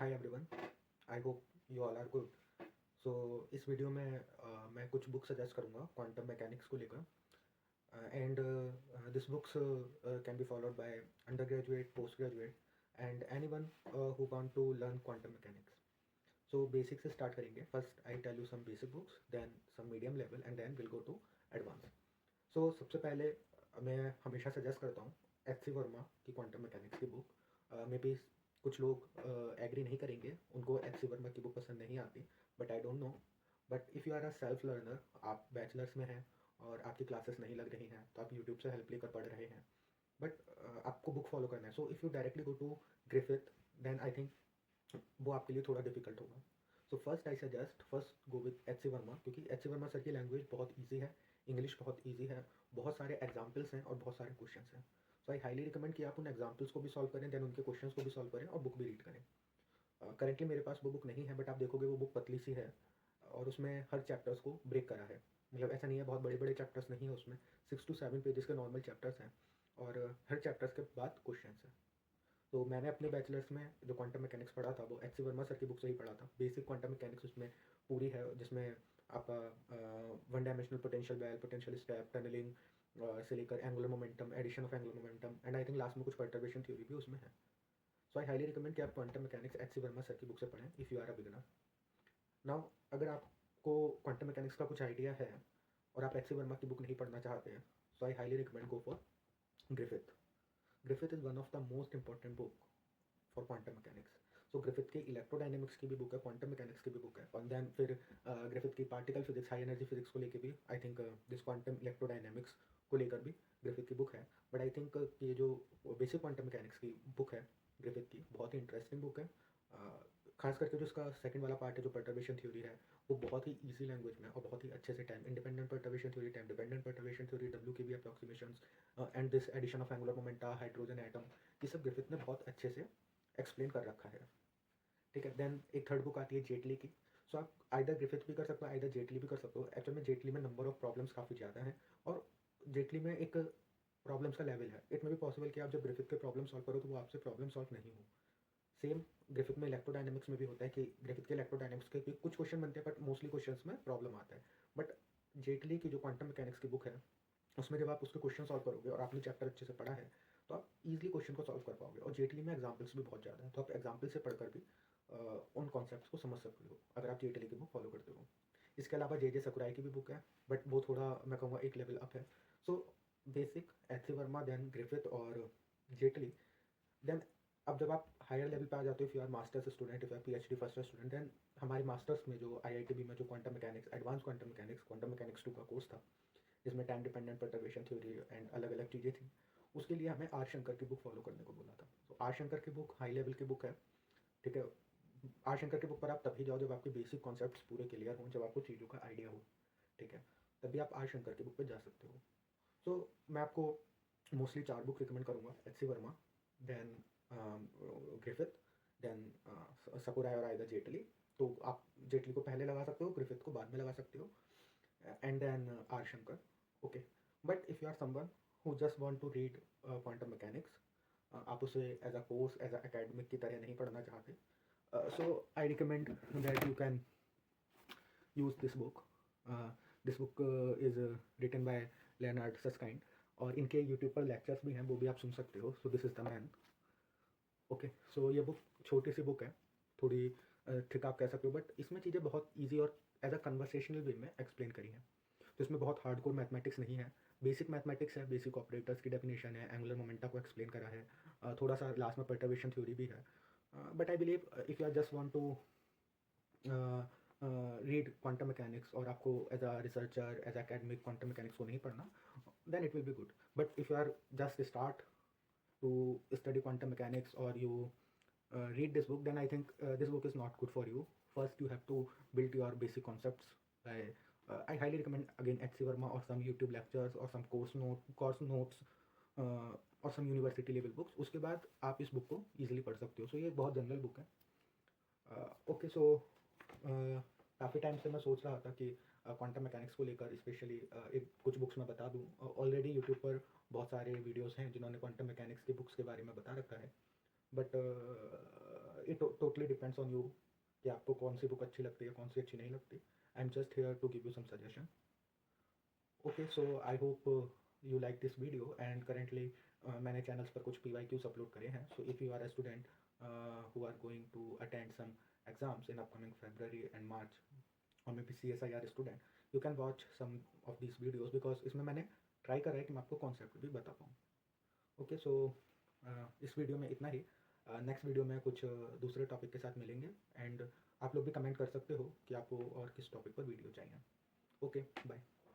Hi everyone, I hope you all are good. So इस video में मैं कुछ बुक सजेस्ट करूँगा क्वांटम मैकेनिक्स को लेकर and this books can be followed by undergraduate, post graduate and anyone who want to learn quantum mechanics. So basic से start करेंगे। First I tell you some basic books, then some medium level and then will go to advance. सो सबसे पहले मैं हमेशा suggest करता हूँ H C Verma की क्वांटम मैकेनिक्स की बुक। मे बी कुछ लोग एग्री नहीं करेंगे, उनको एच सी वर्मा की बुक पसंद नहीं आती, but I don't know. But if you are a self learner, आप बैचलर्स में हैं और आपकी क्लासेस नहीं लग रही हैं तो आप यूट्यूब से हेल्प लेकर पढ़ रहे हैं, बट आपको बुक फॉलो करना है। So if you directly go to Griffith, then I think वो आपके लिए थोड़ा डिफिकल्ट होगा। So first I suggest first go with H C Verma, क्योंकि एच सी वर्मा सर की लैंग्वेज बहुत ईजी है, इंग्लिश बहुत ईजी है, बहुत सारे एग्जाम्पल्स हैं और बहुत सारे क्वेश्चन हैं। सो आई हाईली रिकमेंड कि आप उन एग्जाम्पल्स को भी सॉल्व करें, देन उनके क्वेश्चन को भी सॉल्व करें और बुक भी रीड करें। करेंटली मेरे पास वो बुक नहीं है, बट आप देखोगे वो बुक पतली सी है और उसमें हर चैप्टर्स को ब्रेक करा है। मतलब ऐसा नहीं है, बहुत बड़े बड़े चैप्टर्स नहीं है उसमें, 6 to 7 पेजेस के नॉर्मल चैप्टर्स हैं और हर चैप्टर्स के बाद क्वेश्चन हैं। तो मैंने अपने बैचलर्स में जो क्वांटम मैकेनिक्स पढ़ा था वो एच सी वर्मा सर की बुक से ही पढ़ा था। बेसिक क्वांटम मैकेनिक्स उसमें पूरी है, जिसमें आपका one dimensional potential well, potential step, tunneling से लेकर angular momentum, addition of angular momentum and I think last में कुछ परटर्बेशन थ्योरी भी उसमें है। सो आई हाईली रिकमेंड कि आप quantum mechanics H C Verma sir की बुक से पढ़ें if you are a beginner. Now अगर आपको क्वांटम मैकेनिक्स का कुछ आइडिया है और आप एच सी वर्मा की बुक नहीं पढ़ना चाहते हैं, so I highly recommend go for Griffith. Griffith is one of the most important book for quantum mechanics. So Griffith की इलेक्ट्रोडायनेमिक्स की भी बुक है, क्वांटम मैकेनिक्स की भी बुक है, और देन फिर ग्रिफिथ की particle physics, high energy physics को लेकर भी I think this quantum electrodynamics को लेकर भी ग्रिफिथ की बुक है। बट आई थिंक ये जो बेसिक क्वांटम मैकेनिक्स की बुक है ग्रिफिथ की, बहुत ही इंटरेस्टिंग बुक है। खास करके जो इसका सेकंड वाला पार्ट है, जो परटर्बेशन थ्योरी है, वो बहुत ही ईजी लैंग्वेज में और बहुत ही अच्छे से time independent perturbation theory, time dependent perturbation theory, W की भी approximations and this addition of angular momenta, hydrogen atom, ये सब ग्रिफिथ ने बहुत अच्छे से एक्सप्लेन कर रखा है। ठीक है, देन एक थर्ड बुक आती है जेटली की। सो आप आइदर ग्रिफिथ भी कर सकते हो, आइदर जेटली भी कर सकते हो। एक्चुअल में जेटली में नंबर ऑफ प्रॉब्लम्स काफ़ी ज़्यादा हैं और जेटली में एक प्रॉब्लम्स का लेवल है। इट में भी पॉसिबल कि आप जब ग्रिफिथ के प्रॉब्लम सॉल्व करो तो वो आपसे प्रॉब्लम सॉल्व नहीं हो। सेम ग्रिफिथ में इलेक्ट्रोडायनेमिक्स में भी होता है कि ग्रिफिथ के इलेक्ट्रोडायनेमिक्स के भी कुछ क्वेश्चन बनते हैं, बट मोस्टली क्वेश्चन में प्रॉब्लम आता है। बट जेटली की जो क्वांटम मैकेनिक्स की बुक है, उसमें जब आप उसके क्वेश्चन सॉल्व करोगे और आपने चैप्टर अच्छे से पढ़ा है तो आप इजीली क्वेश्चन को सॉल्व कर पाओगे। और जेटली में एग्जाम्पल्स भी बहुत ज़्यादा है, तो आप एग्जाम्पल से पढ़कर भी उन कॉन्सेप्ट्स को समझ सकते हो अगर आप जेटली की बुक फॉलो करते हो। इसके अलावा जे सकुराई की भी बुक है, बट वो थोड़ा मैं कहूँगा एक लेवल अप है। So basic H C Verma, then Griffith और जेटली, देन अब जब आप हायर लेवल पे आ जाते हो, if you are masters student, if you are PhD first student, then हमारे मास्टर्स में जो आईआईटीबी में जो quantum mechanics, advance quantum mechanics 2 का कोर्स था, जिसमें time dependent perturbation theory and अलग अलग चीज़ें थी, उसके लिए हमें आर शंकर की बुक फॉलो करने को बोला था। तो आर शंकर की बुक हाई लेवल की बुक है। ठीक है, आर शंकर की बुक पर आप तभी जाओ जब आपके बेसिक कॉन्सेप्ट्स पूरे क्लियर हों, जब आपको चीज़ों का आइडिया हो। ठीक है, तभी आप आर शंकर की बुक पर जा सकते हो। सो मैं आपको मोस्टली 4 बुक रिकमेंड करूँगा, H C Verma, then Griffith, then Sakurai और आइदर जेटली। तो आप जेटली को पहले लगा सकते हो, ग्रिफिथ को बाद में लगा सकते हो, and then R Shankar. Okay, but if you are someone who just want to read quantum mechanics, आप उसे as a course, as a academic की तरह नहीं पढ़ना चाहते, so I recommend that you can use this book. This book is written by Leonard Susskind और इनके YouTube पर लेक्चर्स भी हैं, वो भी आप सुन सकते हो। So this is the man. Okay, so ये बुक छोटी सी बुक है, थोड़ी थिक आप कह सकते हो, बट इसमें चीज़ें बहुत ईजी और एज अ कन्वर्सेशनल वे में एक्सप्लेन करी हैं। तो इसमें बहुत हार्डकोर मैथमेटिक्स नहीं है, बेसिक मैथमेटिक्स है, बेसिक ऑपरेटर्स की डेफिनेशन है, एंगुलर मोमेंटा को एक्सप्लेन करा है, थोड़ा सा लास्ट में परटर्बेशन थ्योरी भी है। But I believe if you are just want to read quantum mechanics और आपको as a researcher, as academic quantum mechanics को नहीं पढ़ना, then it will be good. But if you are just start to study quantum mechanics or you read this book, then I think this book is not good for you. First, you have to build your basic concepts by. I highly recommend again H.C. Verma or some YouTube lectures or some course notes और some university level books. उसके बाद आप इस book को easily पढ़ सकते हो। सो ये बहुत जनरल बुक है। ओके, सो काफ़ी टाइम से मैं सोच रहा था कि क्वांटम मैकेनिक्स को लेकर स्पेशली एक कुछ बुक्स मैं बता दूं। ऑलरेडी यूट्यूब पर बहुत सारे वीडियोस हैं जिन्होंने क्वांटम मैकेनिक्स की बुक्स के बारे में बता रखा है, but it totally depends on you कि आपको कौन सी बुक अच्छी लगती है, कौन सी अच्छी नहीं लगती। I am just here to give you some suggestion. Okay, so I hope you like this video. And currently मैंने चैनल्स पर कुछ PYQs अपलोड करे हैं। So if you are a student who are going to attend some exams in upcoming February and March, or maybe CSIR student, you can watch some of these videos because इसमें मैंने try करा है कि मैं आपको concept भी बता पाऊँ। ओके, सो इस वीडियो में इतना ही। नेक्स्ट वीडियो में कुछ दूसरे टॉपिक के साथ मिलेंगे। एंड आप लोग भी कमेंट कर सकते हो कि आपको और किस टॉपिक पर वीडियो चाहिए। Okay, bye.